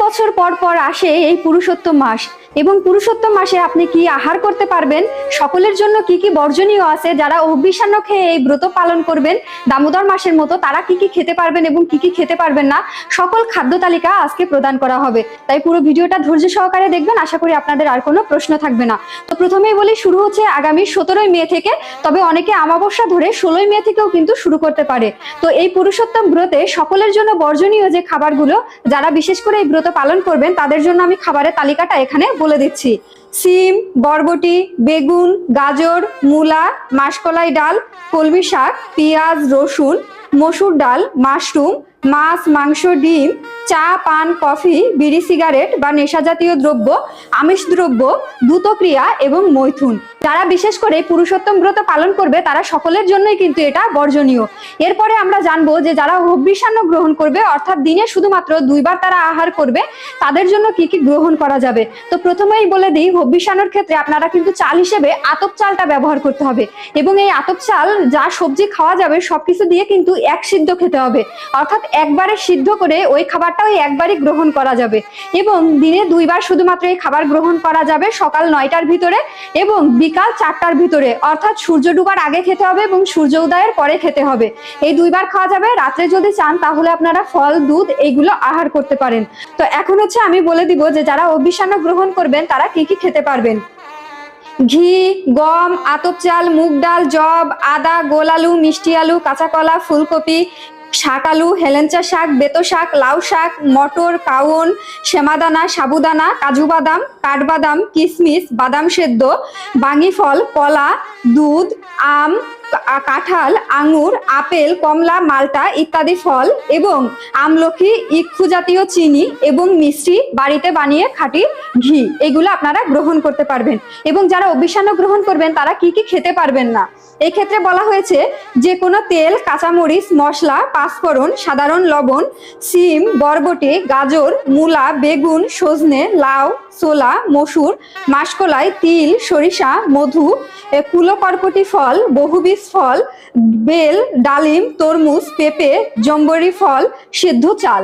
বছর পর পর আসে এই পুরুষোত্তম মাস এবং পুরুষোত্তম মাসে আপনি কি আহার করতে পারবেন, সকলের জন্য কি কি বর্জনীয় আছে, যারা অভিসান্ন খেয়ে এই ব্রত পালন করবেন দামোদর মাসের মতো তারা কি কি খেতে পারবেন এবং কি কি খেতে পারবেন না, সকল খাদ্য তালিকা আজকে প্রদান করা হবে। তাই পুরো ভিডিওটা ধৈর্য সহকারে দেখবেন, আশা করি আপনাদের আর কোনো প্রশ্ন থাকবে না। তো প্রথমেই বলি, শুরু হচ্ছে আগামী 17ই মে থেকে, তবে অনেকে অমাবস্যা ধরে 16ই মে থেকেও কিন্তু শুরু করতে পারে। তো এই পুরুষোত্তম ব্রতে সকলের জন্য বর্জনীয় যে খাবারগুলো, যারা বিশেষ করে এই ব্রত পালন করবেন তাদের জন্য আমি খাবারের তালিকাটা এখানে বলে দিচ্ছি। সিম, বরবটি, বেগুন, গাজর, মূলা, মাসকলাই ডাল, কলমি শাক, পেঁয়াজ, রসুন, মসুর ডাল, মাশরুম, মাছ, মাংস, ডিম, চা, পান, কফি, বিড়ি, সিগারেট বা নেশা জাতীয় দ্রব্য, আমিষ দ্রব্য, দ্রুতক্রিয়া এবং মৈথুন। যারা বিশেষ করে পুরুষোত্তম ব্রত পালন করবে তারা সকলের জন্যই কিন্তু এটা বর্জনীয়। এরপরে আমরা জানবো যে যারা হবিষ্যান্ন গ্রহণ করবে, অর্থাৎ দিনে শুধুমাত্র 2 বার তারা আহার করবে, তাদের জন্য কি কি গ্রহণ করা যাবে। তো প্রথমেই বলে দিই, হবিষ্যান্নর ক্ষেত্রে আপনারা কিন্তু চাল হিসেবে আতপ চালটা ব্যবহার করতে হবে এবং এই আতপ চাল যা সবজি খাওয়া যাবে সবকিছু দিয়ে কিন্তু এক সিদ্ধ খেতে হবে, অর্থাৎ একবারে সিদ্ধ করে ওই খাবারটা ওই একবারই গ্রহণ করা যাবে এবং দিনে 2 বার শুধুমাত্র এই খাবার গ্রহণ করা যাবে, সকাল 9টার ভিতরে এবং বিকাল 4টার ভিতরে, অর্থাৎ সূর্য ডুবার আগে খেতে হবে এবং সূর্য উদয়ের পরে খেতে হবে। এই 2 বার খাওয়া যাবে। রাত্রে যদি চান তাহলে আপনারা ফল, দুধ এইগুলো আহার করতে পারেন। তো এখন হচ্ছে আমি বলে দিব যে যারা হবিষ্যান্ন গ্রহণ করবেন তারা কি কি খেতে পারবেন। ঘি, গম, আতপ চাল, মুগ ডাল, জব, আদা, গোল আলু, মিষ্টি আলু, কাঁচা কলা, ফুলকপি, শাক আলু, হেলেঞ্চা শাক, বেতো শাক, লাউ শাক, মটর, কাউন, সেমাদানা, সাবুদানা, কাজু বাদাম, কাঠবাদাম, কিশমিশ, বাদাম সেদ্ধ, বাঙ্গি ফল, কলা, দুধ, আম, কাঁঠাল, আঙুর, আপেল, কমলা, মালটা ইত্যাদি ফল এবং আমলকি, ইক্ষু জাতীয় চিনি এবং মিষ্টি বাড়িতে বানিয়ে খাঁটি ঘি, এগুলো আপনারা গ্রহণ করতে পারবেন। এবং যারা অভিসান্ন গ্রহণ করবেন তারা কি কি খেতে পারবেন না, এই ক্ষেত্রে বলা হয়েছে যে কোনো তেল, কাঁচামরিচ, মশলা, পাঁচফোড়ন, সাধারণ লবণ, সিম, বরবটি, গাজর, মূলা, বেগুন, সজনে, লাউ, ছোলা, মসুর, মাসকলাই, তিল, সরিষা, মধু, কুলোকর্কটি ফল, বহুবীজ ফল, বেল, ডালিম, তরমুজ, পেঁপে, জম্বরি ফল, সিদ্ধ চাল।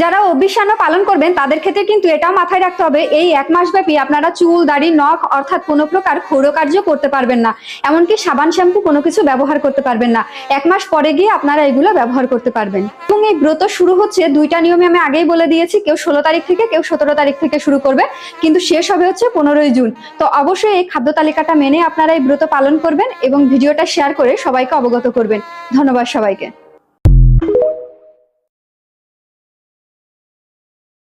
যারা অভিসান্ন পালন করবেন তাদের ক্ষেত্রে কিন্তু এটাও মাথায় রাখতে হবে, এই 1 মাস ব্যাপী আপনারা চুল, দাড়ি, নখ অর্থাৎ কোনো প্রকার ক্ষৌরকার্য করতে পারবেন না, এমনকি সাবান, শ্যাম্পু কোনো কিছু ব্যবহার করতে পারবেন না। 1 মাস পরে গিয়ে আপনারা এগুলো ব্যবহার করতে পারবেন। এবং এই ব্রত শুরু হচ্ছে 2টা নিয়মে আমি আগেই বলে দিয়েছি, কেউ 16 তারিখ থেকে, কেউ 17 তারিখ থেকে শুরু করবে, কিন্তু শেষ হবে হচ্ছে 15ই জুন। তো অবশ্যই এই খাদ্য তালিকাটা মেনে আপনারা এই ব্রত পালন করবেন এবং ভিডিওটা শেয়ার করে সবাইকে অবগত করবেন। ধন্যবাদ সবাইকে।